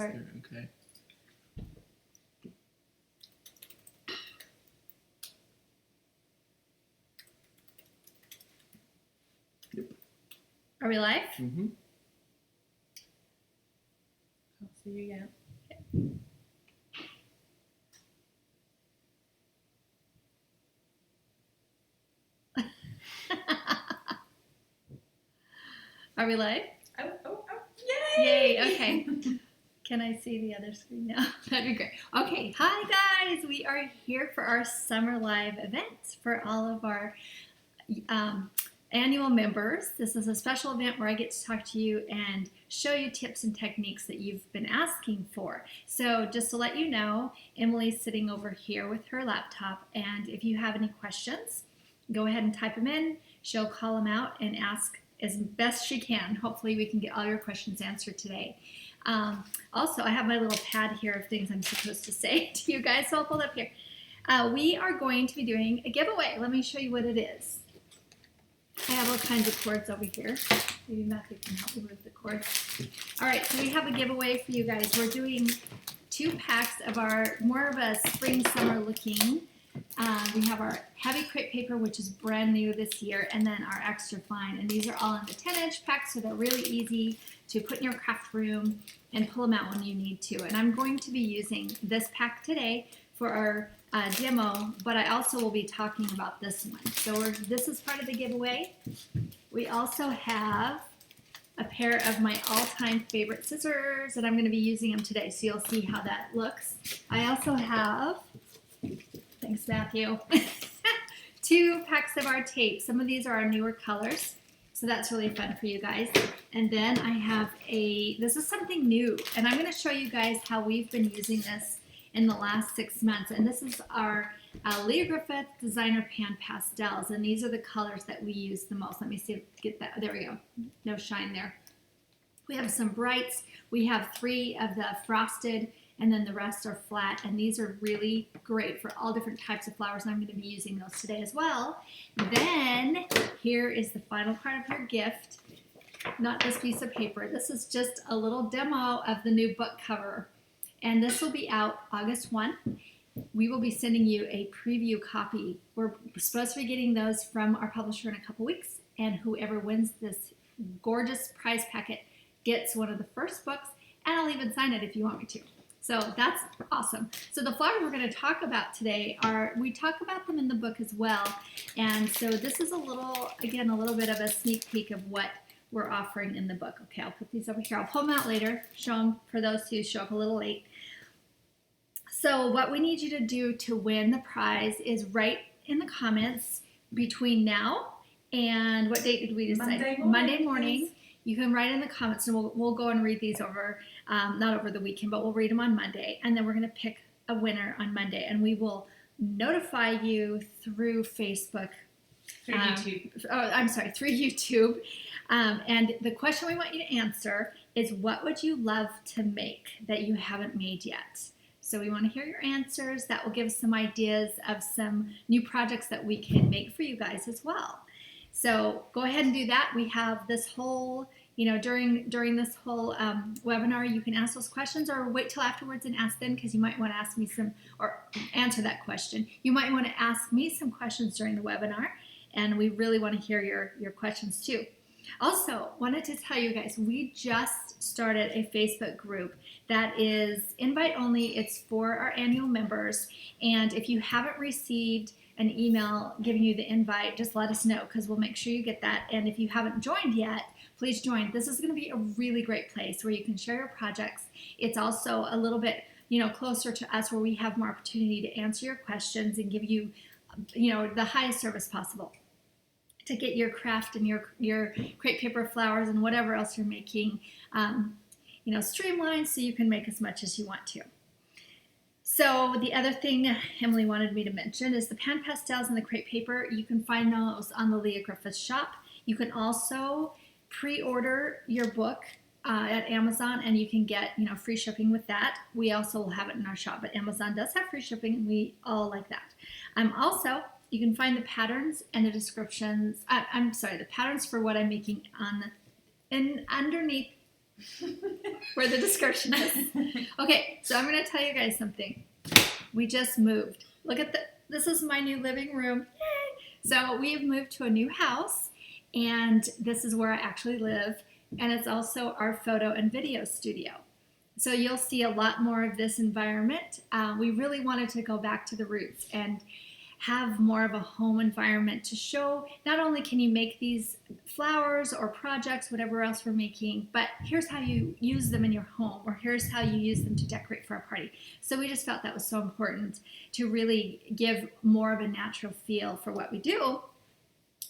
Okay. Yep. Are we live? Mm-hmm. I'll see you again. Okay. Are we live? Oh, Yay! Okay. Can I see the other screen now? That'd be great. Okay, hi guys! We are here for our summer live event for all of our annual members. This is a special event where I get to talk to you and show you tips and techniques that you've been asking for. So just to let you know, Emily's sitting over here with her laptop, and if you have any questions, go ahead and type them in. She'll call them out and ask as best she can. Hopefully we can get all your questions answered today. Also, I have my little pad here of things I'm supposed to say to you guys, so I'll pull it up here. We are going to be doing a giveaway. Let me show you what it is. I have all kinds of cords over here. Maybe Matthew can help me with the cords. All right, so we have a giveaway for you guys. We're doing 2 packs of our more of a spring summer looking. We have our heavy crepe paper, which is brand new this year, and then our extra fine. And these are all in the 10-inch packs, so they're really easy to put in your craft room and pull them out when you need to. And I'm going to be using this pack today for our demo, but I also will be talking about this one. So this is part of the giveaway. We also have a pair of my all-time favorite scissors, and I'm going to be using them today, so you'll see how that looks. I also have, thanks Matthew, 2 packs of our tape. Some of these are our newer colors, so that's really fun for you guys. And then I have this is something new, and I'm going to show you guys how we've been using this in the last 6 months. And this is our Griffith Designer Pan Pastels, and these are the colors that we use the most. Let me see, get that, there we go, no shine there. We have some brights, we have 3 of the frosted, and then the rest are flat, and these are really great for all different types of flowers, and I'm going to be using those today as well. Then here is the final part of your gift, not this piece of paper. This is just a little demo of the new book cover, and this will be out August 1. We will be sending you a preview copy. We're supposed to be getting those from our publisher in a couple weeks, and whoever wins this gorgeous prize packet gets one of the first books, and I'll even sign it if you want me to. So that's awesome. So the flowers we're going to talk about today we talk about them in the book as well, and so this is a little bit of a sneak peek of what we're offering in the book. Okay, I'll put these over here. I'll pull them out later, show them for those who show up a little late. So what we need you to do to win the prize is write in the comments between now and what date did we decide? Monday morning. You can write in the comments, and we'll go and read these over, not over the weekend, but we'll read them on Monday, and then we're going to pick a winner on Monday, and we will notify you through Facebook. Through YouTube. Through YouTube. And the question we want you to answer is, what would you love to make that you haven't made yet? So we want to hear your answers. That will give us some ideas of some new projects that we can make for you guys as well. So go ahead and do that. We have this whole, during this whole webinar, you can ask those questions or wait till afterwards and ask them, because you might want to ask me some, or answer that question. You might want to ask me some questions during the webinar, and we really want to hear your questions too. Also, wanted to tell you guys, we just started a Facebook group that is invite only. It's for our annual members, and if you haven't received an email giving you the invite, just let us know, because we'll make sure you get that. And if you haven't joined yet, please join. This is going to be a really great place where you can share your projects. It's also a little bit, closer to us, where we have more opportunity to answer your questions and give you, the highest service possible to get your craft and your crepe paper flowers and whatever else you're making, streamlined, so you can make as much as you want to. So the other thing Emily wanted me to mention is the pan pastels and the crepe paper. You can find those on the Leah Griffith shop. You can also pre-order your book at Amazon, and you can get free shipping with that. We also will have it in our shop, but Amazon does have free shipping, and we all like that. Also, you can find the patterns and the descriptions. The patterns for what I'm making underneath where the discussion is. Okay, so I'm going to tell you guys something. We just moved. Look at this is my new living room. Yay! So we have moved to a new house, and this is where I actually live, and it's also our photo and video studio. So you'll see a lot more of this environment. We really wanted to go back to the roots and have more of a home environment to show not only can you make these flowers or projects, whatever else we're making, but here's how you use them in your home, or here's how you use them to decorate for a party. So we just felt that was so important to really give more of a natural feel for what we do.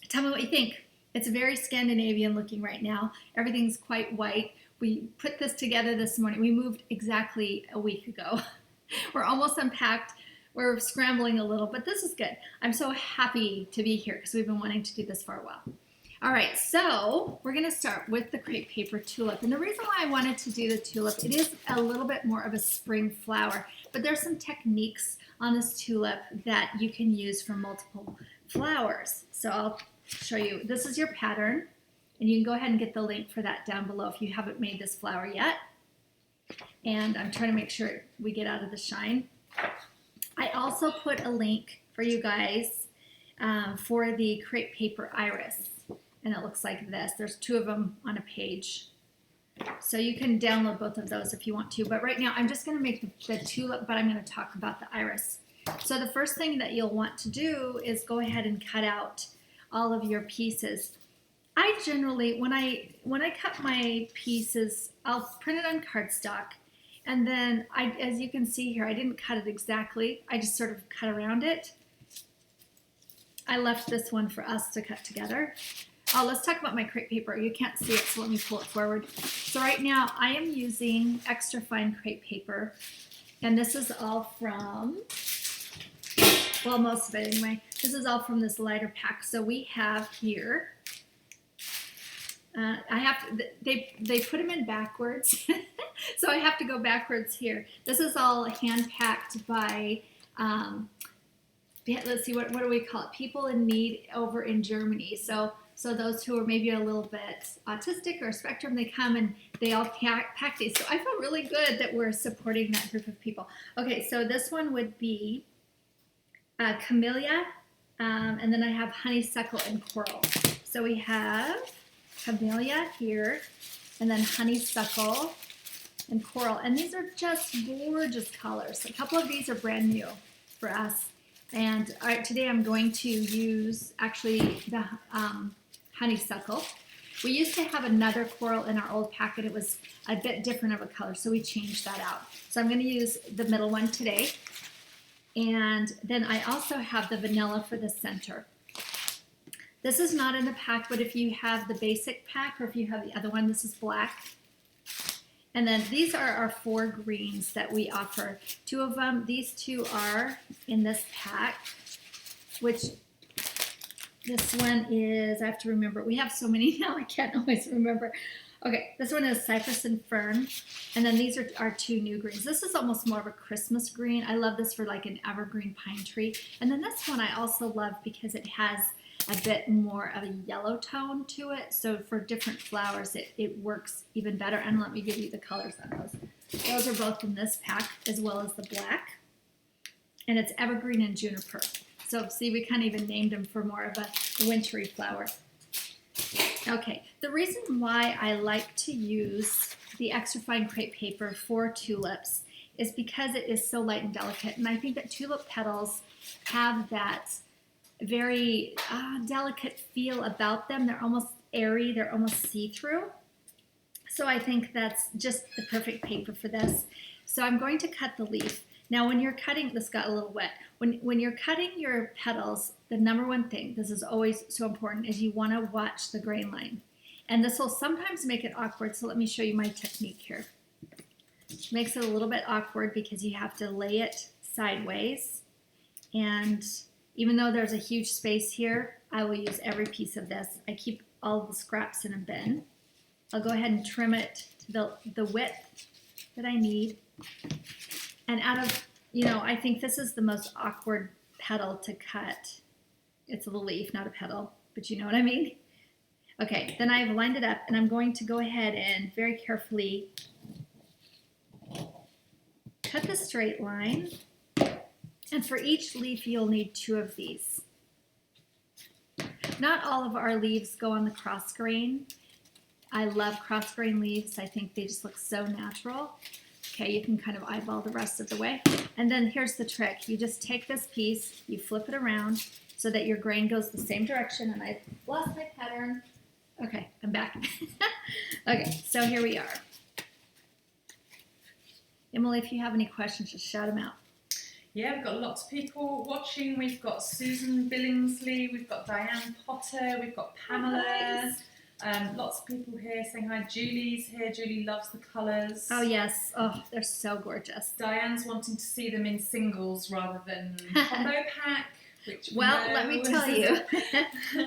Tell me what you think. It's very Scandinavian looking right now. Everything's quite white. We put this together this morning. We moved exactly a week ago. We're almost unpacked. We're scrambling a little, but this is good. I'm so happy to be here because we've been wanting to do this for a while. All right, so we're going to start with the crepe paper tulip. And the reason why I wanted to do the tulip, it is a little bit more of a spring flower, but there's some techniques on this tulip that you can use for multiple flowers. So I'll show you. This is your pattern, and you can go ahead and get the link for that down below if you haven't made this flower yet. And I'm trying to make sure we get out of the shine. I also put a link for you guys for the crepe paper iris, and it looks like this. There's 2 of them on a page, so you can download both of those if you want to. But right now I'm just going to make the tulip, but I'm going to talk about the iris. So the first thing that you'll want to do is go ahead and cut out all of your pieces. I generally, when I cut my pieces, I'll print it on cardstock. And then, as you can see here, I didn't cut it exactly. I just sort of cut around it. I left this one for us to cut together. Oh, let's talk about my crepe paper. You can't see it, so let me pull it forward. So right now, I am using extra fine crepe paper. And this is all from, well, most of it anyway. This is all from this lighter pack. So we have here, they put them in backwards. So I have to go backwards here. This is all hand-packed by, let's see, what do we call it? People in Need over in Germany. So those who are maybe a little bit autistic or spectrum, they come and they all pack these. So I feel really good that we're supporting that group of people. Okay, so this one would be camellia, and then I have honeysuckle and coral. So we have camellia here, and then honeysuckle and coral, and these are just gorgeous colors. A couple of these are brand new for us, and today I'm going to use actually the honeysuckle. We used to have another coral in our old packet. It was a bit different of a color, so we changed that out. So I'm going to use the middle one today, and then I also have the vanilla for the center. This is not in the pack, but if you have the basic pack or if you have the other one, this is black. And then these are our 4 greens that we offer. 2 of them, these 2 are in this pack, which this one is, I have to remember, we have so many now, I can't always remember. Okay, this one is Cypress and Fern, and then these are our 2 new greens. This is almost more of a Christmas green. I love this for like an evergreen pine tree. And then this one I also love because it has a bit more of a yellow tone to it. So for different flowers, it works even better. And let me give you the colors on those. Those are both in this pack as well as the black. And it's evergreen and juniper. So see, we kind of even named them for more of a wintry flower. Okay, the reason why I like to use the extra fine crepe paper for tulips is because it is so light and delicate. And I think that tulip petals have that very delicate feel about them. They're almost airy, they're almost see-through. So I think that's just the perfect paper for this. So I'm going to cut the leaf. Now when you're cutting, this got a little wet. When you're cutting your petals, the number one thing, this is always so important, is you want to watch the grain line. And this will sometimes make it awkward, so let me show you my technique here. Makes it a little bit awkward because you have to lay it sideways. And even though there's a huge space here, I will use every piece of this. I keep all the scraps in a bin. I'll go ahead and trim it to the width that I need. And out of, I think this is the most awkward petal to cut. It's a leaf, not a petal, but you know what I mean? Okay, then I've lined it up, and I'm going to go ahead and very carefully cut the straight line. And for each leaf, you'll need 2 of these. Not all of our leaves go on the cross grain. I love cross grain leaves. I think they just look so natural. Okay, you can kind of eyeball the rest of the way. And then here's the trick. You just take this piece, you flip it around so that your grain goes the same direction. And I lost my pattern. Okay, I'm back. Okay, so here we are. Emily, if you have any questions, just shout them out. Yeah, we've got lots of people watching. We've got Susan Billingsley, we've got Diane Potter, we've got Pamela. Oh, nice. Lots of people here saying hi. Julie's here. Julie loves the colours. Oh, yes. Oh, they're so gorgeous. Diane's wanting to see them in singles rather than combo pack. Which let me tell you.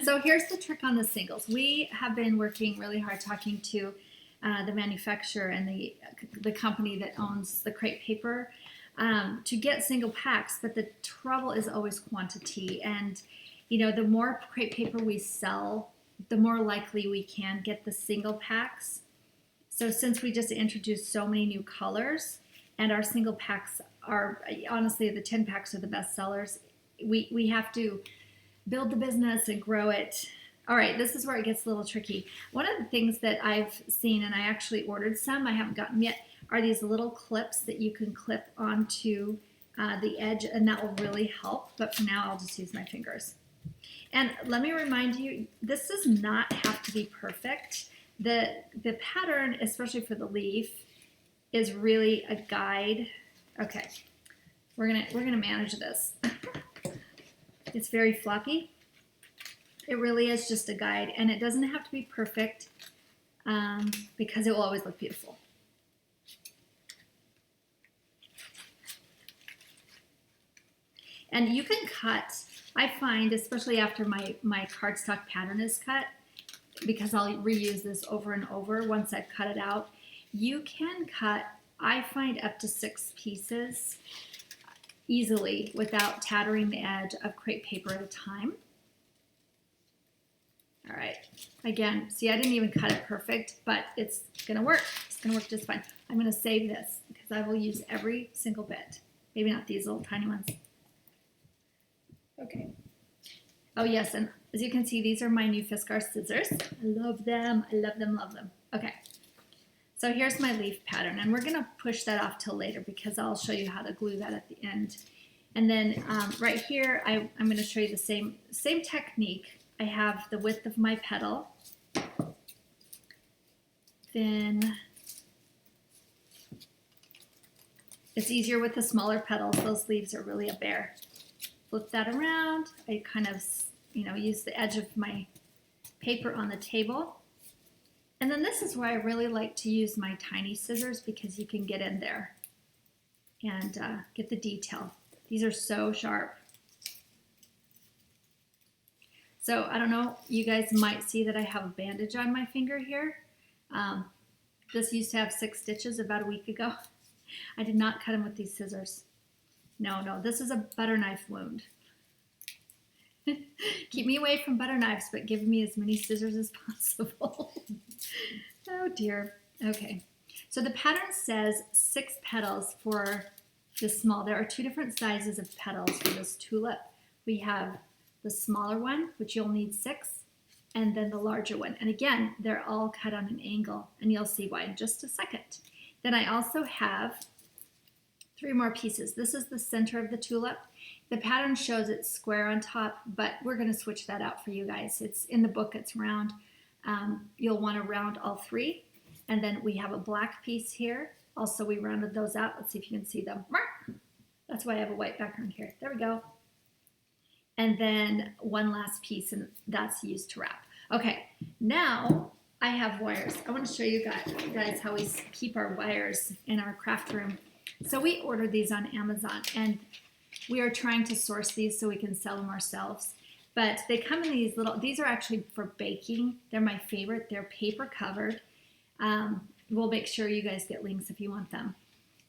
So here's the trick on the singles. We have been working really hard talking to the manufacturer and the company that owns the crepe paper to get single packs, but the trouble is always quantity. And, you know, the more crepe paper we sell, the more likely we can get the single packs. So since we just introduced so many new colors and our single packs are, honestly, the 10 packs are the best sellers, we have to build the business and grow it. All right, this is where it gets a little tricky. One of the things that I've seen, and I actually ordered some, I haven't gotten yet, are these little clips that you can clip onto the edge, and that will really help. But for now, I'll just use my fingers. And let me remind you, this does not have to be perfect. The pattern, especially for the leaf, is really a guide. Okay, we're gonna manage this. It's very floppy. It really is just a guide, and it doesn't have to be perfect because it will always look beautiful. And you can cut, I find, especially after my cardstock pattern is cut, because I'll reuse this over and over once I've cut it out, you can cut, I find, up to 6 pieces easily without tattering the edge of crepe paper at a time. All right, again, see, I didn't even cut it perfect, but it's gonna work. It's gonna work just fine. I'm gonna save this because I will use every single bit. Maybe not these little tiny ones. Okay. Oh yes, and as you can see, these are my new Fiskars scissors. I love them, I love them, love them. Okay, so here's my leaf pattern, and we're gonna push that off till later because I'll show you how to glue that at the end. And then right here, I'm gonna show you the same technique. I have the width of my petal. Then it's easier with the smaller petals. Those leaves are really a bear. Flip that around. I kind of, use the edge of my paper on the table. And then this is where I really like to use my tiny scissors because you can get in there and get the detail. These are so sharp. So I don't know, you guys might see that I have a bandage on my finger here. This used to have 6 stitches about a week ago. I did not cut them with these scissors. No, this is a butter knife wound. Keep me away from butter knives, but give me as many scissors as possible. Oh dear. Okay, so the pattern says 6 petals for this small. There are 2 different sizes of petals for this tulip. We have the smaller one, which you'll need 6, and then the larger one. And again, they're all cut on an angle, and you'll see why in just a second. Then I also have 3 more pieces. This is the center of the tulip. The pattern shows it's square on top, but we're going to switch that out for you guys. It's in the book, it's round. You'll want to round all 3. And then we have a black piece here. Also, we rounded those out. Let's see if you can see them. That's why I have a white background here. There we go. And then one last piece, and that's used to wrap. Okay, now I have wires. I want to show you guys how we keep our wires in our craft room. So we ordered these on Amazon, and we are trying to source these so we can sell them ourselves. But they come in these little, these are actually for baking. They're my favorite. They're paper covered. We'll make sure you guys get links if you want them.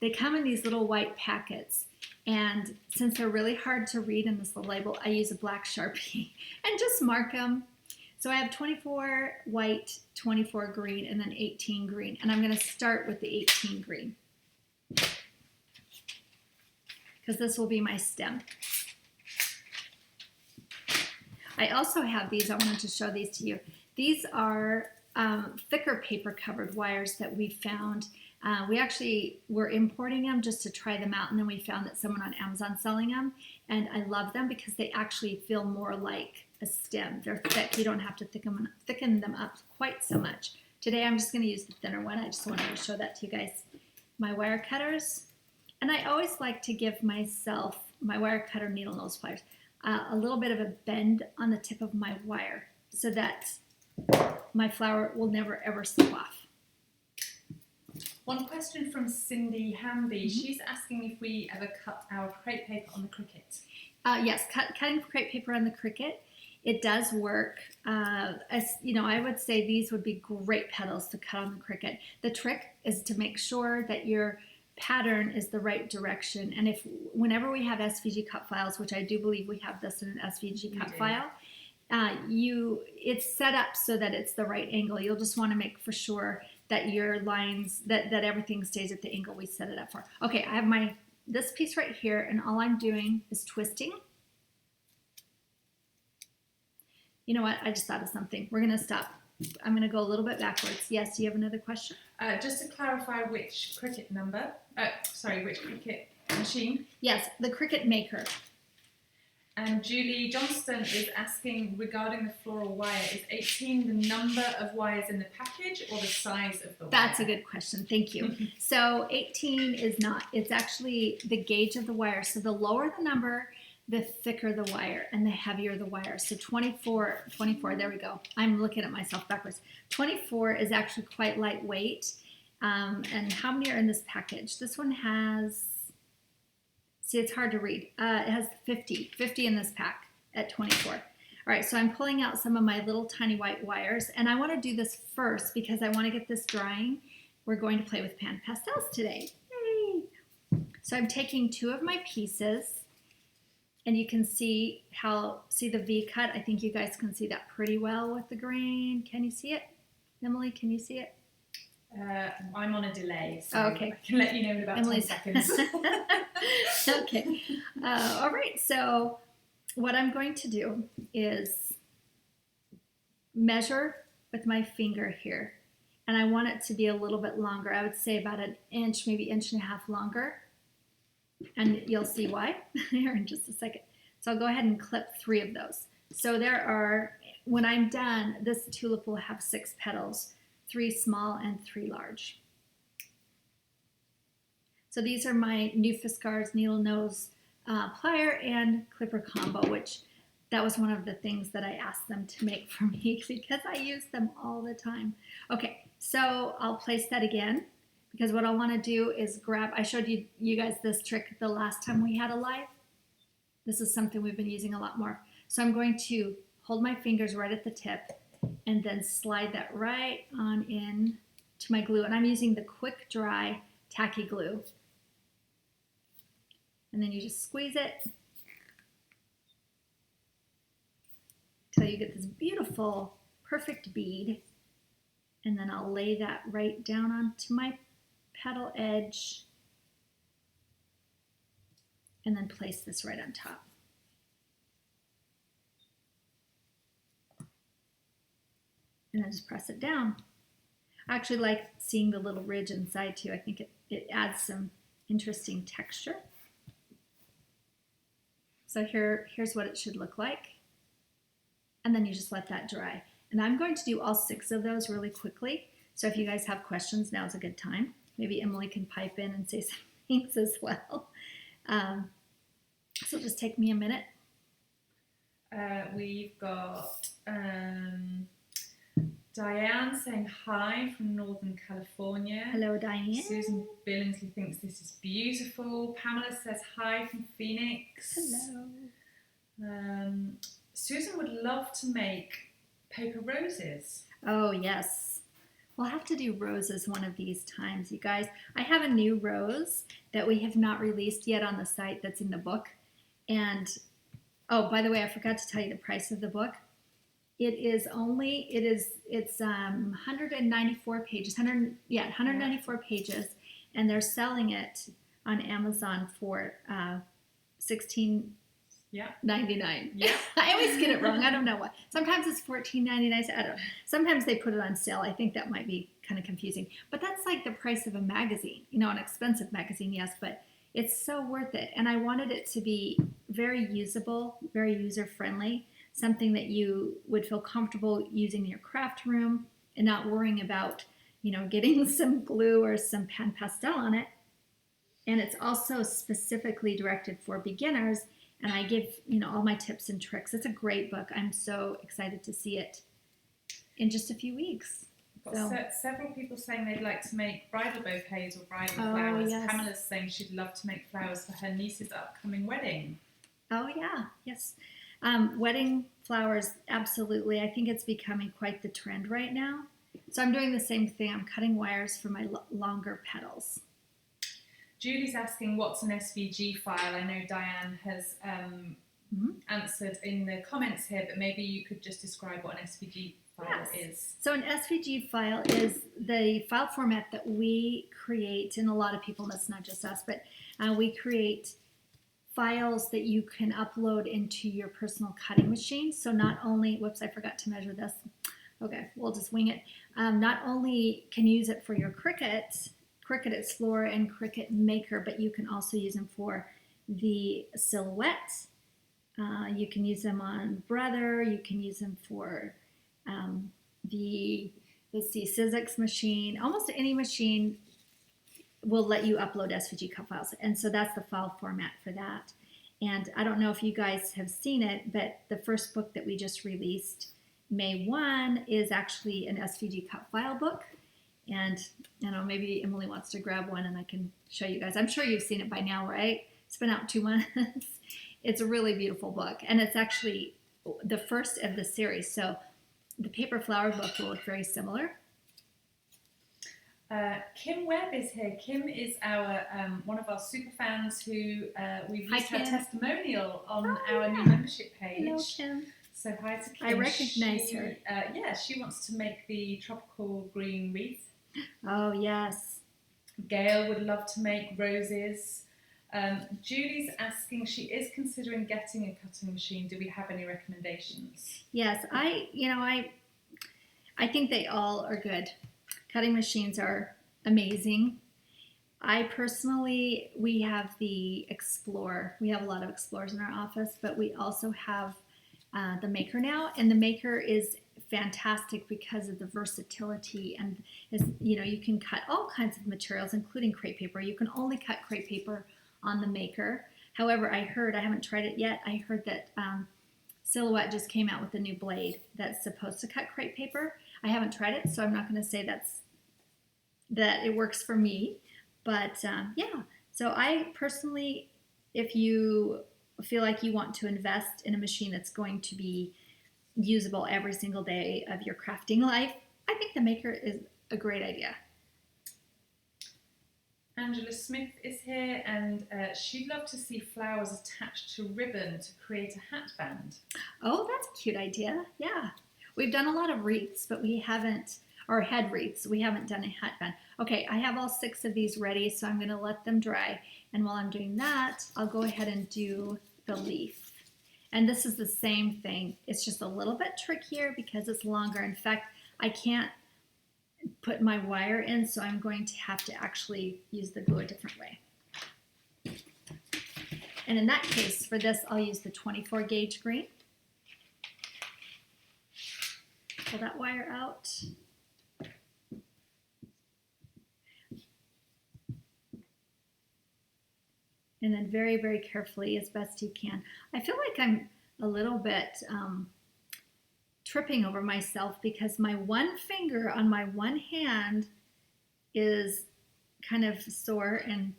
They come in these little white packets. And since they're really hard to read in this little label, I use a black Sharpie and just mark them. So I have 24 white, 24 green, and then 18 green. And I'm going to start with the 18 green, because this will be my stem. I also have these. I wanted to show these to you. These are thicker paper covered wires that we found. We actually were importing them just to try them out, and then we found that someone on Amazon selling them, and I love them because they actually feel more like a stem. They're thick. You don't have to thicken them up quite so much. Today I'm just going to use the thinner one. I just wanted to show that to you guys. My wire cutters, and I always like to give myself, my wire cutter needle nose pliers, a little bit of a bend on the tip of my wire so that my flower will never ever slip off. One question from Cindy Hamby. She's asking if we ever cut our crepe paper on the Cricut. Yes, cutting crepe paper on the Cricut, it does work. As you know, I would say these would be great petals to cut on the Cricut. The trick is to make sure that your pattern is the right direction. And whenever we have SVG cut files, which I do believe we have this in an SVG cut file, it's set up so that it's the right angle. You'll just want to make for sure that your lines, that everything stays at the angle we set it up for. Okay, I have this piece right here, and all I'm doing is twisting. You know what? I just thought of something. We're going to stop. I'm going to go a little bit backwards. Yes, do you have another question? Just to clarify which Cricut which Cricut machine? Yes, the Cricut Maker. And Julie Johnston is asking regarding the floral wire, is 18 the number of wires in the package or the size of the wire? That's a good question. Thank you. So 18 is not. It's actually the gauge of the wire. So the lower the number, the thicker the wire and the heavier the wire. So 24, there we go. I'm looking at myself backwards. 24 is actually quite lightweight. And how many are in this package? This one has, see, it's hard to read. It has 50 in this pack at 24. All right, so I'm pulling out some of my little tiny white wires, and I want to do this first because I want to get this drying. We're going to play with pan pastels today. Yay! So I'm taking 2 of my pieces, and you can see the V cut. I think you guys can see that pretty well with the grain. Can you see it? Emily, can you see it? I'm on a delay, so okay. I can let you know in about Emily's 10 seconds. Okay. All right, so what I'm going to do is measure with my finger here, and I want it to be a little bit longer. I would say about an inch, maybe 1.5 inches longer, and you'll see why here in just a second. So I'll go ahead and clip 3 of those. So there are, when I'm done, this tulip will have 6 petals, 3 small and 3 large. So these are my new Fiskars needle nose plier and clipper combo, which that was one of the things that I asked them to make for me because I use them all the time. Okay, so I'll place that again because what I want to do is grab, I showed you guys this trick the last time we had a live. This is something we've been using a lot more. So I'm going to hold my fingers right at the tip and then slide that right on in to my glue. And I'm using the quick dry tacky glue. And then you just squeeze it till you get this beautiful, perfect bead. And then I'll lay that right down onto my petal edge and then place this right on top. And then just press it down. I actually like seeing the little ridge inside too. I think it adds some interesting texture. So here's what it should look like. And then you just let that dry. And I'm going to do all 6 of those really quickly. So if you guys have questions, now's a good time. Maybe Emily can pipe in and say some things as well. So just take me a minute. We've got Diane saying hi from Northern California. Hello, Diane. Susan Billingsley thinks this is beautiful. Pamela says hi from Phoenix. Hello. Susan would love to make paper roses. Oh, yes. We'll have to do roses one of these times, you guys. I have a new rose that we have not released yet on the site that's in the book. And, oh, by the way, I forgot to tell you the price of the book. It's 194 pages, 194 pages, and they're selling it on Amazon for 16.99. Yeah. I always get it wrong. I don't know why. Sometimes it's 14.99. I don't know. Sometimes they put it on sale. I think that might be kind of confusing. But that's like the price of a magazine. You know, an expensive magazine, yes, but it's so worth it. And I wanted it to be very usable, very user-friendly, something that you would feel comfortable using in your craft room and not worrying about, you know, getting some glue or some pen pastel on it. And it's also specifically directed for beginners. And I give, you know, all my tips and tricks. It's a great book. I'm so excited to see it in just a few weeks. Several people saying they'd like to make bridal bouquets or bridal flowers. Yes. Pamela's saying she'd love to make flowers for her niece's upcoming wedding. Oh, yeah. Yes. Wedding flowers, absolutely. I think it's becoming quite the trend right now. So I'm doing the same thing. I'm cutting wires for my longer petals. Julie's asking what's an SVG file. I know Diane has answered in the comments here, but maybe you could just describe what an SVG file is. So an SVG file is the file format that we create, and a lot of people, that's not just us, but we create files that you can upload into your personal cutting machine. So not only, whoops, I forgot to measure this. Okay, we'll just wing it. Not only can you use it for your Cricut Explorer and Cricut Maker, but you can also use them for the silhouette. You can use them on Brother. You can use them for the Svg machine. Almost any machine will let you upload SVG cut files, and so that's the file format for that. And I don't know if you guys have seen it, but the first book that we just released, May 1, is actually an SVG cut file book. And you know, maybe Emily wants to grab one and I can show you guys. I'm sure you've seen it by now, right? It's been out 2 months. It's a really beautiful book, and it's actually the first of the series. So the paper flower book will look very similar. Kim Webb is here. Kim is our one of our super fans who we've used her testimonial on our new membership page. Hello, Kim. So hi to Kim. I recognize her. Yeah, she wants to make the tropical green wreath. Oh, yes. Gail would love to make roses. Julie's asking, she is considering getting a cutting machine. Do we have any recommendations? Yes, I think they all are good. Cutting machines are amazing. I personally, we have the Explorer. We have a lot of Explorers in our office, but we also have the Maker now, and the Maker is fantastic because of the versatility, and you know, you can cut all kinds of materials, including crepe paper. You can only cut crepe paper on the Maker. However, I haven't tried it yet, I heard that Silhouette just came out with a new blade that's supposed to cut crepe paper. I haven't tried it, so I'm not going to say that it works for me, but yeah. So I personally, if you feel like you want to invest in a machine that's going to be usable every single day of your crafting life, I think the Maker is a great idea. Angela Smith is here, and she'd love to see flowers attached to ribbon to create a hat band. Oh, that's a cute idea. Yeah. We've done a lot of wreaths, but we haven't, or head wreaths. We haven't done a hat band. Okay, I have all 6 of these ready, so I'm going to let them dry. And while I'm doing that, I'll go ahead and do the leaf. And this is the same thing. It's just a little bit trickier because it's longer. In fact, I can't put my wire in, so I'm going to have to actually use the glue a different way. And in that case, for this, I'll use the 24 gauge green. Pull that wire out. And then very, very carefully, as best you can. I feel like I'm a little bit tripping over myself because my one finger on my one hand is kind of sore and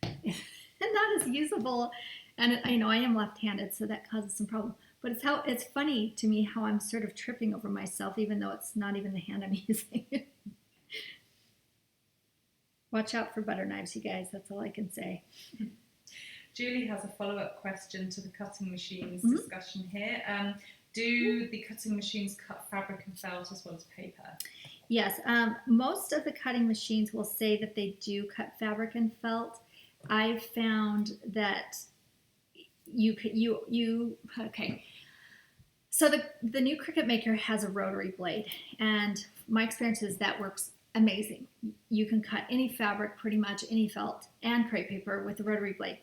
not as usable. And I know I am left-handed, so that causes some problem. But it's funny to me how I'm sort of tripping over myself, even though it's not even the hand I'm using. Watch out for butter knives, you guys. That's all I can say. Julie has a follow-up question to the cutting machines discussion here. Do the cutting machines cut fabric and felt as well as paper? Yes, most of the cutting machines will say that they do cut fabric and felt. I found that okay. So the new Cricut Maker has a rotary blade, and my experience is that works amazing. You can cut any fabric, pretty much any felt and crepe paper with the rotary blade.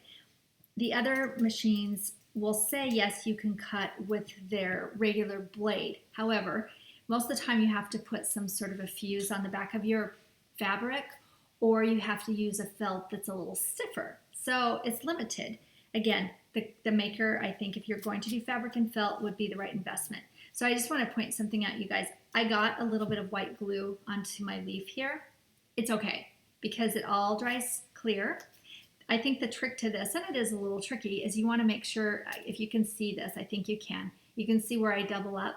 The other machines will say yes, you can cut with their regular blade. However, most of the time you have to put some sort of a fuse on the back of your fabric, or you have to use a felt that's a little stiffer. So it's limited. Again, the maker, I think if you're going to do fabric and felt, would be the right investment. So I just want to point something out, you guys. I got a little bit of white glue onto my leaf here. It's okay because it all dries clear. I think the trick to this, and it is a little tricky, is you want to make sure, if you can see this, I think you can see where I double up.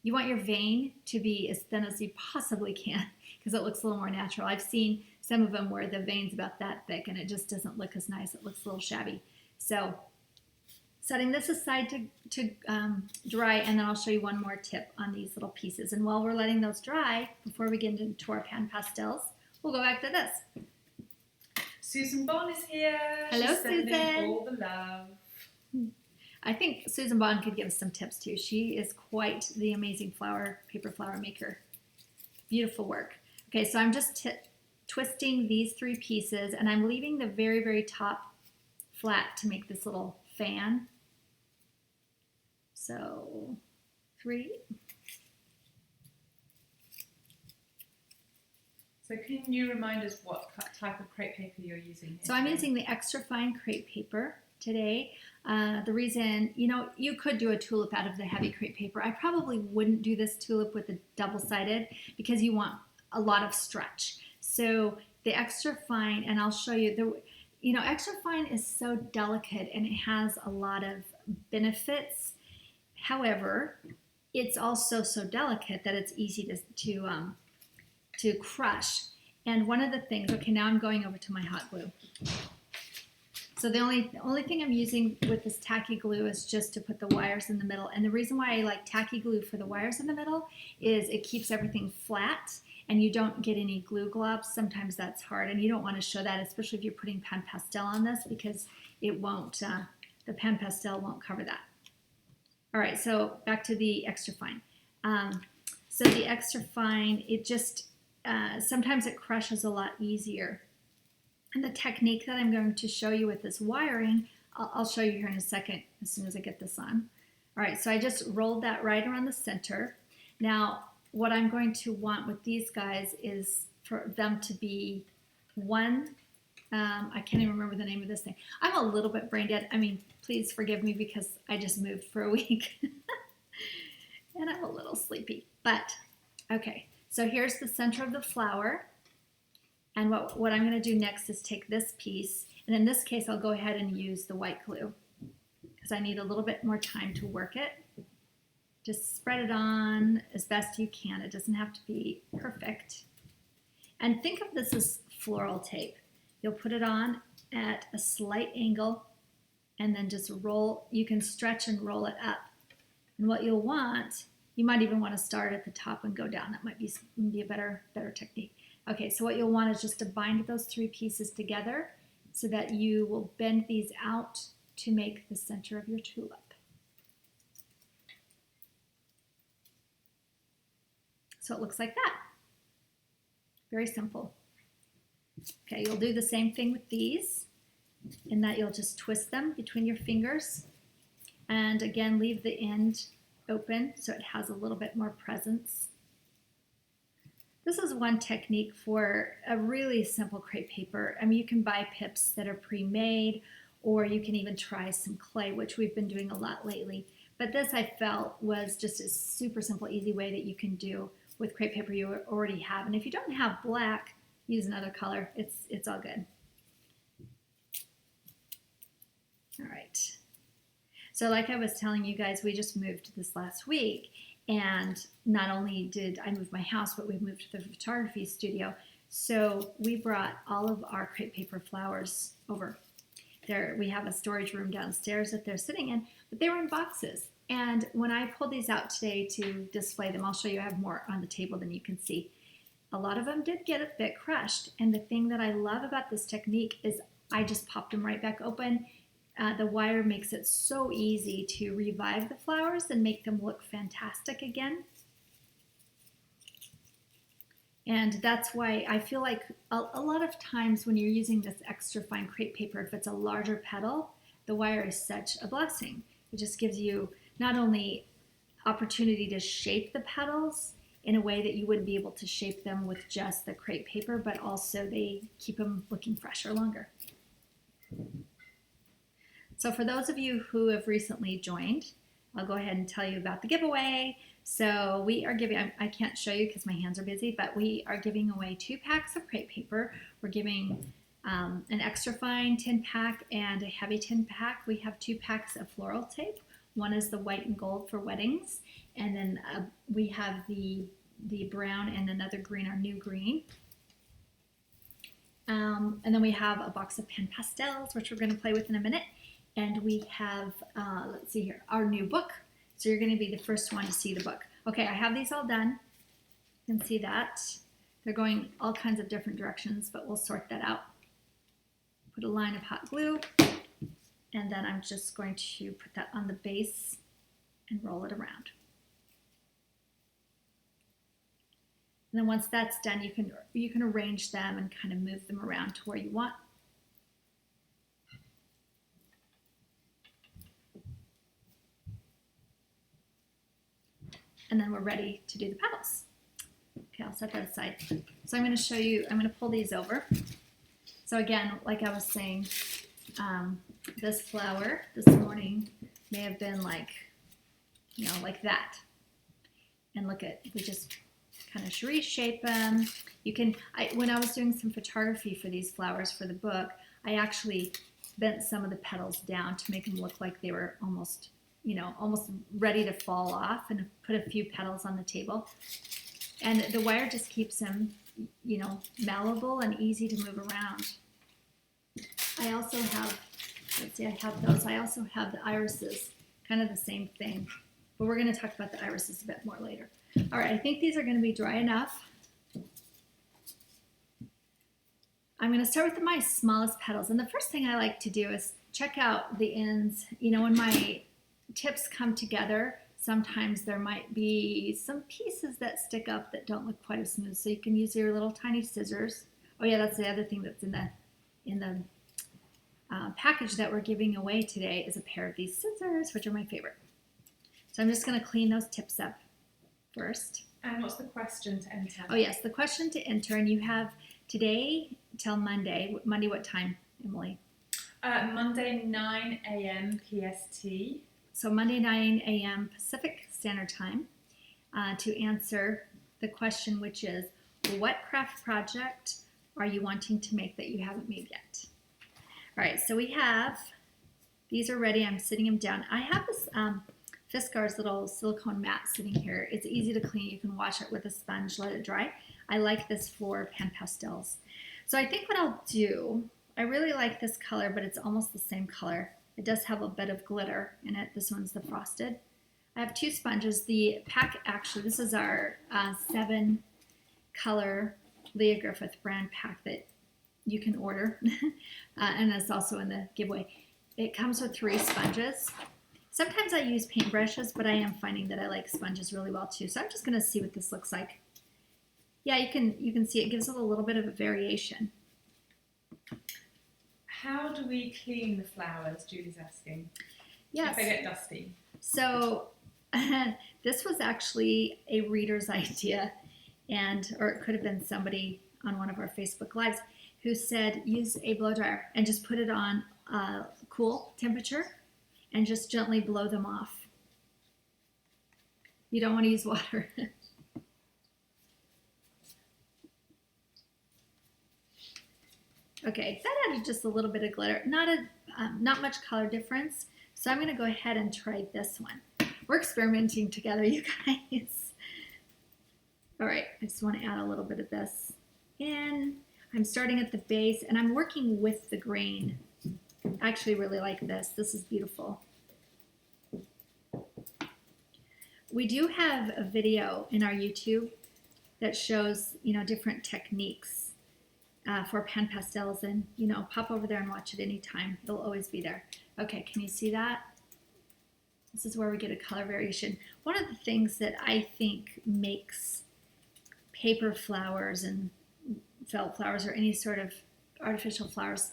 You want your vein to be as thin as you possibly can because it looks a little more natural. I've seen some of them where the vein's about that thick and it just doesn't look as nice. It looks a little shabby. So setting this aside to dry, and then I'll show you one more tip on these little pieces. And while we're letting those dry, before we get into our pan pastels, we'll go back to this. Susan Bond is here. Hello, She's sending Susan. all the love. I think Susan Bond could give us some tips too. She is quite the amazing paper flower maker. Beautiful work. Okay, so I'm just twisting these three pieces, and I'm leaving the very, very top flat to make this little fan. So 3. So can you remind us what type of crepe paper you're using here? So I'm using the extra fine crepe paper today. The reason, you could do a tulip out of the heavy crepe paper. I probably wouldn't do this tulip with the double-sided because you want a lot of stretch. So the extra fine, and I'll show you, extra fine is so delicate and it has a lot of benefits. However, it's also so delicate that it's easy to crush. And one of the things, okay, now I'm going over to my hot glue. So the only thing I'm using with this tacky glue is just to put the wires in the middle. And the reason why I like tacky glue for the wires in the middle is it keeps everything flat and you don't get any glue globs. Sometimes that's hard and you don't want to show that, especially if you're putting pan pastel on this, because it won't, the pan pastel won't cover that. All right, so back to the extra fine. So the extra fine, it just, sometimes it crushes a lot easier. And the technique that I'm going to show you with this wiring, I'll show you here in a second as soon as I get this on. All right, so I just rolled that right around the center. Now, what I'm going to want with these guys is for them to be one, I can't even remember the name of this thing. I'm a little bit brain dead. I mean, please forgive me because I just moved for a week. And I'm a little sleepy, but okay. So here's the center of the flower. And what I'm going to do next is take this piece, and in this case I'll go ahead and use the white glue because I need a little bit more time to work it. Just spread it on as best you can. It doesn't have to be perfect. And think of this as floral tape. You'll put it on at a slight angle and then just roll. You can stretch and roll it up. And what you'll want, you might even want to start at the top and go down. That might be a better technique. Okay, so what you'll want is just to bind those three pieces together so that you will bend these out to make the center of your tulip. So it looks like that. Very simple. Okay, you'll do the same thing with these, in that you'll just twist them between your fingers and again leave the end open so it has a little bit more presence. This is one technique for a really simple crepe paper. I mean, you can buy pips that are pre-made, or you can even try some clay, which we've been doing a lot lately. But this I felt was just a super simple, easy way that you can do with crepe paper you already have. And if you don't have black, use another color. It's all good. All right. So like I was telling you guys, we just moved this last week. And not only did I move my house, but we moved to the photography studio. So we brought all of our crepe paper flowers over. There, we have a storage room downstairs that they're sitting in, but they were in boxes. And when I pulled these out today to display them, I'll show you, I have more on the table than you can see. A lot of them did get a bit crushed. And the thing that I love about this technique is I just popped them right back open. The wire makes it so easy to revive the flowers and make them look fantastic again. And that's why I feel like a lot of times when you're using this extra fine crepe paper, if it's a larger petal, the wire is such a blessing. It just gives you not only opportunity to shape the petals in a way that you wouldn't be able to shape them with just the crepe paper, but also they keep them looking fresher longer. So for those of you who have recently joined, I'll go ahead and tell you about the giveaway. So we are giving, I can't show you because my hands are busy, but we are giving away 2 packs of crepe paper. We're giving an extra fine tin pack and a heavy tin pack. We have 2 packs of floral tape. One is the white and gold for weddings, and then we have the brown and another green, our new green. And then we have a box of pen pastels, which we're going to play with in a minute. And we have, let's see here, our new book. So you're going to be the first one to see the book. Okay, I have these all done. You can see that. They're going all kinds of different directions, but we'll sort that out. Put a line of hot glue, and then I'm just going to put that on the base and roll it around. And then once that's done, you can arrange them and kind of move them around to where you want. And then we're ready to do the petals. Okay, I'll set that aside. So I'm going to show you, I'm going to pull these over. So again, like I was saying, this flower this morning may have been like, you know, like that. And look at, we just kind of reshape them. You can, when I was doing some photography for these flowers for the book, I actually bent some of the petals down to make them look like they were almost, you know, almost ready to fall off, and put a few petals on the table. And the wire just keeps them, you know, malleable and easy to move around. I also have, let's see, I have those. I also have the irises, kind of the same thing. But we're going to talk about the irises a bit more later. All right, I think these are going to be dry enough. I'm going to start with my smallest petals. And the first thing I like to do is check out the ends. You know, when my tips come together, sometimes there might be some pieces that stick up that don't look quite as smooth. So you can use your little tiny scissors. Oh yeah, that's the other thing that's in the package that we're giving away today is a pair of these scissors, which are my favorite. So I'm just going to clean those tips up first. And what's the question to enter? Oh yes, the question to enter, and you have today till Monday. Monday what time, Emily? Monday 9 a.m. PST. So Monday 9 a.m. Pacific Standard Time to answer the question, which is, what craft project are you wanting to make that you haven't made yet? All right, so we have, these are ready. I'm sitting them down. I have this Fiskars little silicone mat sitting here. It's easy to clean. You can wash it with a sponge, let it dry. I like this for pen pastels. So I think what I'll do, I really like this color, but it's almost the same color. It does have a bit of glitter in it. This one's the frosted. I have 2 sponges. The pack, actually, this is our 7 color Leah Griffith brand pack that you can order. And it's also in the giveaway. It comes with 3 sponges. Sometimes I use paintbrushes, but I am finding that I like sponges really well too. So I'm just going to see what this looks like. Yeah, you can see it gives it a little bit of a variation. How do we clean the flowers? Julie's asking. Yes. If they get dusty. So this was actually a reader's idea, or it could have been somebody on one of our Facebook Lives who said use a blow dryer and just put it on cool temperature and just gently blow them off. You don't want to use water. Okay, that added just a little bit of glitter. Not much color difference. So I'm going to go ahead and try this one. We're experimenting together, you guys. All right, I just want to add a little bit of this in. I'm starting at the base, and I'm working with the grain. I actually really like this. This is beautiful. we do have a video in our YouTube that shows, different techniques for pan pastels, and, pop over there and watch it anytime. It'll always be there. Okay, can you see that? This is where we get a color variation. One of the things that I think makes paper flowers and felt flowers or any sort of artificial flowers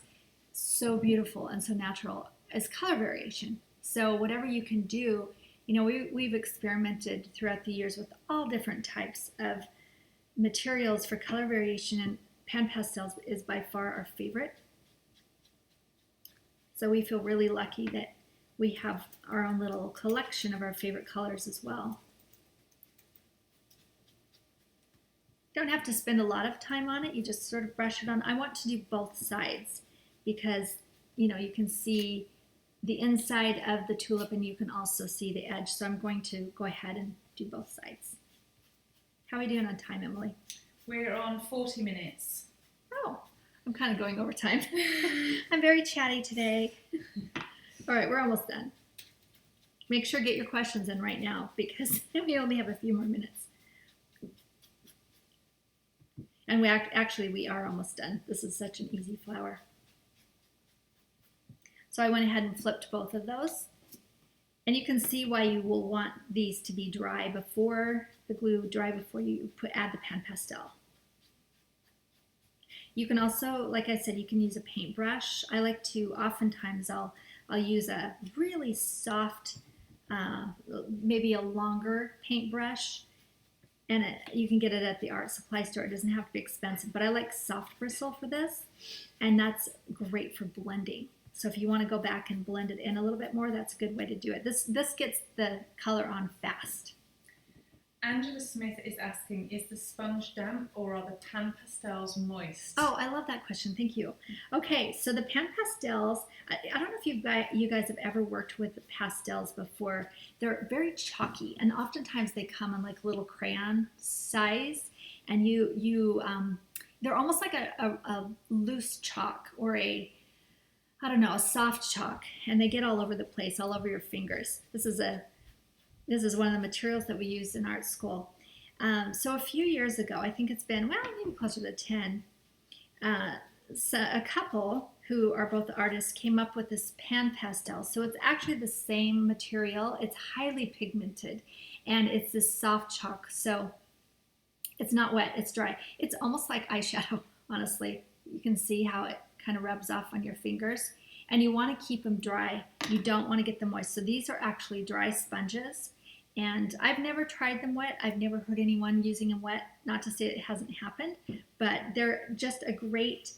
so beautiful and so natural is color variation. So whatever you can do, we've experimented throughout the years with all different types of materials for color variation, and pan pastels is by far our favorite. So we feel really lucky that we have our own little collection of our favorite colors as well. You don't have to spend a lot of time on it. You just sort of brush it on. I want to do both sides because, you can see the inside of the tulip and you can also see the edge. So I'm going to go ahead and do both sides. How are we doing on time, Emily? We're on 40 minutes. Oh, I'm kind of going over time. I'm very chatty today. All right, we're almost done. Make sure to get your questions in right now because we only have a few more minutes. And we are almost done. This is such an easy flower. So I went ahead and flipped both of those. And you can see why you will want these to be dry before the glue, dry before you add the pan pastel. You can also, like I said, you can use a paintbrush. I like to, oftentimes I'll use a really soft, maybe a longer paintbrush, and you can get it at the art supply store. It doesn't have to be expensive, but I like soft bristle for this, and that's great for blending. So if you want to go back and blend it in a little bit more, that's a good way to do it. This gets the color on fast. Angela Smith is asking, is the sponge damp or are the pan pastels moist? Oh, I love that question. Thank you. Okay, so the pan pastels, I don't know if you guys have ever worked with pastels before. They're very chalky, and oftentimes they come in like little crayon size, and they're almost like a loose chalk or a soft chalk, and they get all over the place, all over your fingers. This is one of the materials that we used in art school. So a few years ago, I think it's been, maybe closer to 10, so a couple who are both artists came up with this pan pastel. So it's actually the same material. It's highly pigmented, and it's this soft chalk. So it's not wet, it's dry. It's almost like eyeshadow, honestly. You can see how it kind of rubs off on your fingers. And you want to keep them dry. You don't want to get them moist. So these are actually dry sponges. And I've never tried them wet. I've never heard anyone using them wet. Not to say it hasn't happened, but they're just a great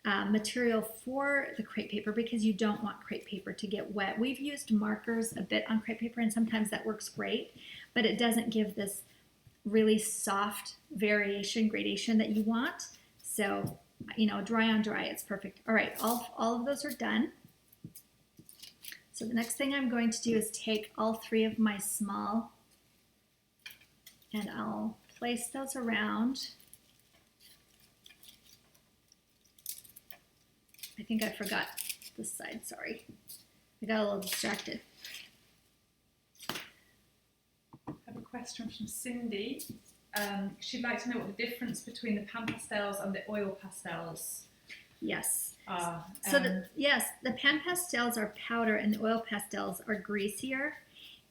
material for the crepe paper because you don't want crepe paper to get wet. We've used markers a bit on crepe paper, and sometimes that works great, but it doesn't give this really soft variation, gradation that you want. So, dry on dry, it's perfect. All right, all of those are done. So the next thing I'm going to do is take all three of my small, and I'll place those around. I think I forgot this side, sorry. I got a little distracted. I have a question from Cindy. She'd like to know what the difference between the pan pastels and the oil pastels Yes. are. So the pan pastels are powder and the oil pastels are greasier.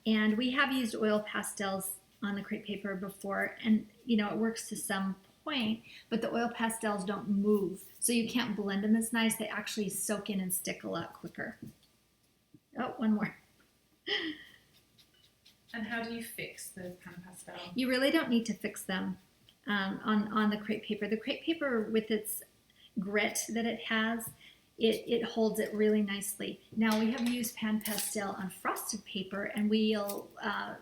And we have used oil pastels on the crepe paper before, and it works to some point, but the oil pastels don't move, so you can't blend them as nice. They actually soak in and stick a lot quicker. Oh, one more. And how do you fix the pan pastel? You really don't need to fix them on the crepe paper. The crepe paper, with its grit that it has, it holds it really nicely. Now, we have used pan pastel on frosted paper, and we'll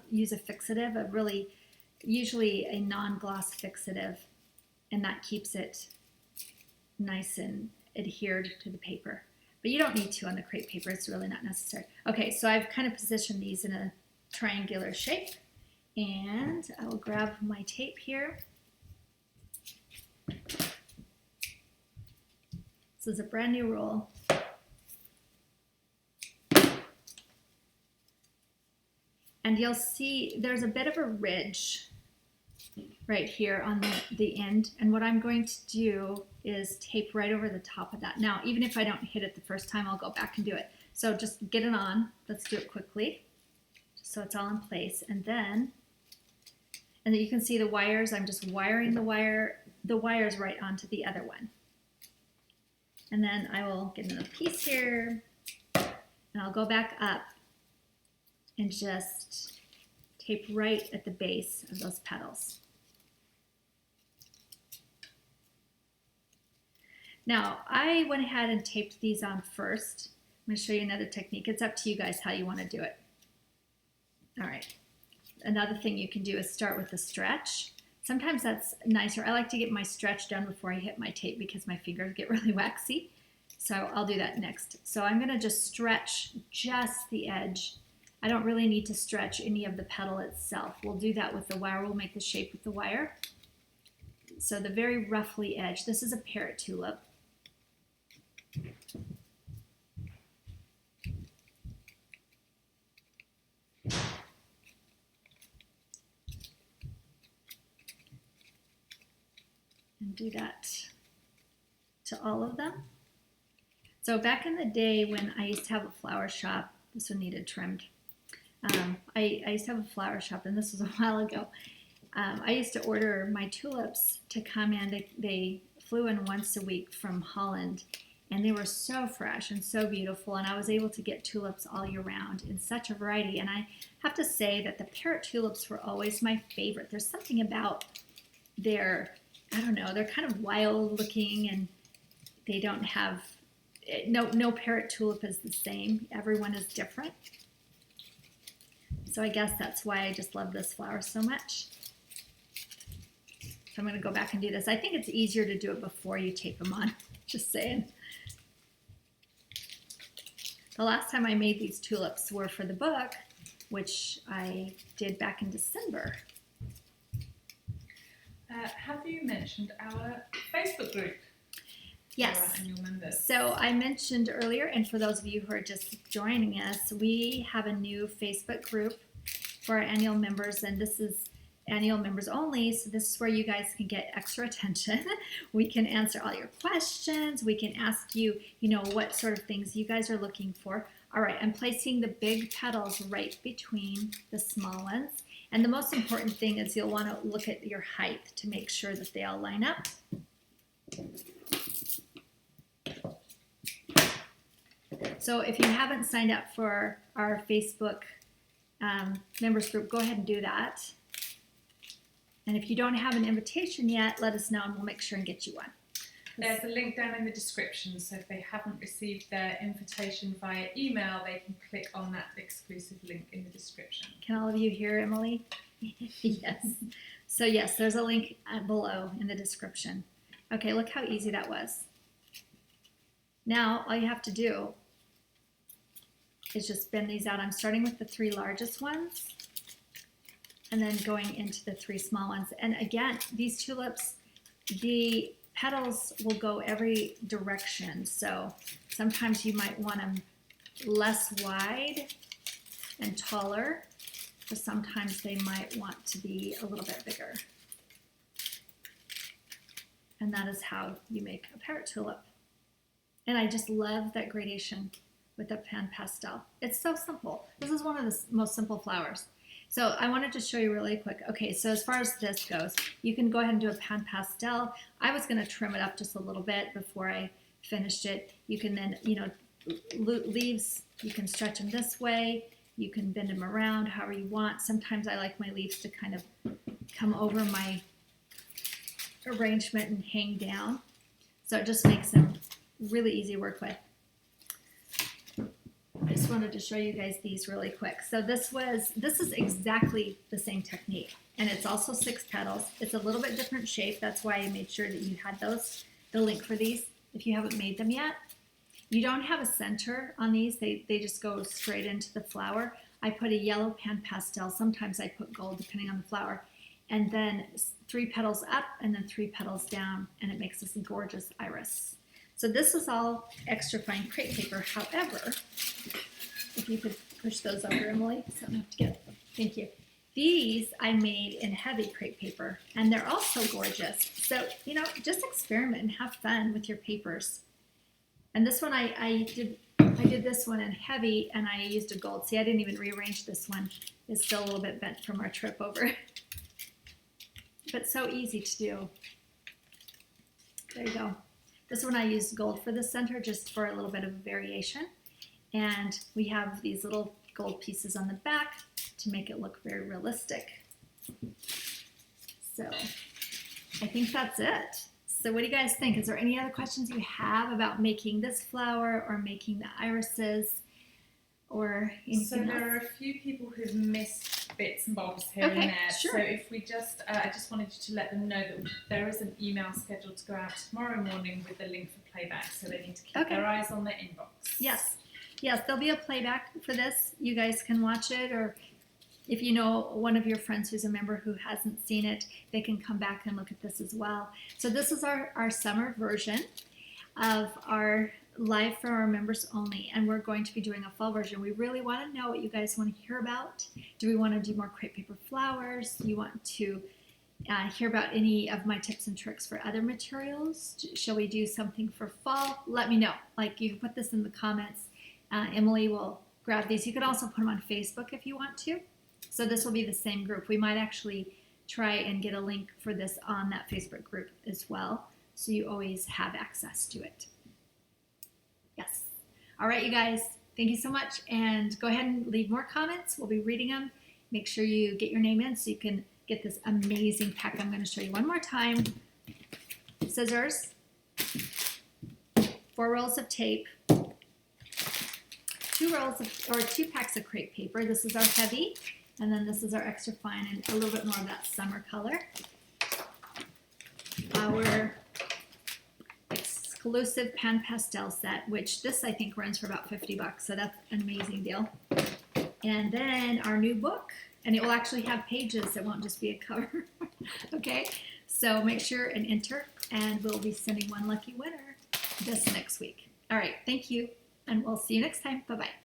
use a fixative, usually a non-gloss fixative, and that keeps it nice and adhered to the paper. But you don't need to on the crepe paper. It's really not necessary. Okay, so I've kind of positioned these in a triangular shape, and I will grab my tape here. This is a brand new roll. and you'll see there's a bit of a ridge right here on the end, and what I'm going to do is tape right over the top of that. Now, even if I don't hit it the first time, I'll go back and do it. So just get it on. Let's do it quickly, just so it's all in place. And then you can see the wires. I'm just wiring the wires right onto the other one. And then I will get another piece here, and I'll go back up and just tape right at the base of those petals. Now, I went ahead and taped these on first. I'm going to show you another technique. It's up to you guys how you want to do it. All right. Another thing you can do is start with the stretch. Sometimes that's nicer. I like to get my stretch done before I hit my tape because my fingers get really waxy. So I'll do that next. So I'm going to just stretch just the edge. I don't really need to stretch any of the petal itself. We'll do that with the wire. We'll make the shape with the wire. So the very roughly edge. This is a Parrot tulip. And do that to all of them. So back in the day when I used to have a flower shop, this one needed trimmed. I used to have a flower shop, and this was a while ago. I used to order my tulips to come in. They flew in once a week from Holland, and they were so fresh and so beautiful, and I was able to get tulips all year round in such a variety. And I have to say that the Parrot tulips were always my favorite. There's something about their, I don't know, they're kind of wild looking, and they don't have, no Parrot tulip is the same. Everyone is different. So I guess that's why I just love this flower so much. So I'm going to go back and do this. I think it's easier to do it before you tape them on, just saying. The last time I made these tulips were for the book, which I did back in December. Have you mentioned our Facebook group? Yes. For our annual members? So I mentioned earlier, and for those of you who are just joining us, we have a new Facebook group for our annual members, and this is annual members only, so this is where you guys can get extra attention. We can answer all your questions. We can ask you, what sort of things you guys are looking for. All right, I'm placing the big petals right between the small ones. And the most important thing is you'll want to look at your height to make sure that they all line up. So if you haven't signed up for our Facebook members group, go ahead and do that. And if you don't have an invitation yet, let us know and we'll make sure and get you one. There's a link down in the description, so if they haven't received their invitation via email, they can click on that exclusive link in the description. Can all of you hear Emily? Yes. So yes, there's a link below in the description. Okay, look how easy that was. Now, all you have to do is just bend these out. I'm starting with the 3 largest ones and then going into the 3 small ones. And again, these tulips, the petals will go every direction. So sometimes you might want them less wide and taller, or sometimes they might want to be a little bit bigger. And that is how you make a Parrot tulip. And I just love that gradation with a pan pastel. It's so simple. This is one of the most simple flowers. So I wanted to show you really quick. Okay, so as far as this goes, you can go ahead and do a pan pastel. I was going to trim it up just a little bit before I finished it. You can then, leaves, you can stretch them this way. You can bend them around however you want. Sometimes I like my leaves to kind of come over my arrangement and hang down. So it just makes them really easy to work with. I just wanted to show you guys these really quick. So this is exactly the same technique, and it's also 6 petals. It's a little bit different shape. That's why I made sure that you had the link for these if you haven't made them yet. You don't have a center on these. They just go straight into the flower. I put a yellow pan pastel. Sometimes I put gold depending on the flower, and then 3 petals up and then 3 petals down, and it makes this gorgeous iris. So this is all extra fine crepe paper. However, if you could push those over, Emily, so I don't have to get Thank you. These I made in heavy crepe paper, and they're also gorgeous. So, you know, just experiment and have fun with your papers. And this one I did this one in heavy, and I used a gold. See, I didn't even rearrange this one. It's still a little bit bent from our trip over. But so easy to do. There you go. This one I used gold for the center just for a little bit of variation. And we have these little gold pieces on the back to make it look very realistic. So I think that's it. So what do you guys think? Is there any other questions you have about making this flower or making the irises or anything else? So there are a few people who've missed bits and bobs here and there. Sure. So if we just, I just wanted to let them know that there is an email scheduled to go out tomorrow morning with the link for playback. So they need to keep their eyes on their inbox. Yes. Yes, there'll be a playback for this. You guys can watch it, or if you know one of your friends who's a member who hasn't seen it, they can come back and look at this as well. So this is our summer version of our live for our members only, and we're going to be doing a fall version. We really want to know what you guys want to hear about. Do we want to do more crepe paper flowers? Do you want to hear about any of my tips and tricks for other materials? Shall we do something for fall? Let me know. Like, you can put this in the comments. Emily will grab these. You could also put them on Facebook if you want to. So this will be the same group. We might actually try and get a link for this on that Facebook group as well, so you always have access to it. Yes. All right, you guys, thank you so much. And go ahead and leave more comments. We'll be reading them. Make sure you get your name in so you can get this amazing pack. I'm going to show you one more time. Scissors, 4 rolls of tape, 2 packs of crepe paper. This is our heavy, and then this is our extra fine and a little bit more of that summer color. Our exclusive pan pastel set, which this I think runs for about $50, so that's an amazing deal. And then our new book, and it will actually have pages. It won't just be a cover. Okay, so make sure and enter, and we'll be sending one lucky winner this next week. All right, thank you, and we'll see you next time. Bye-bye.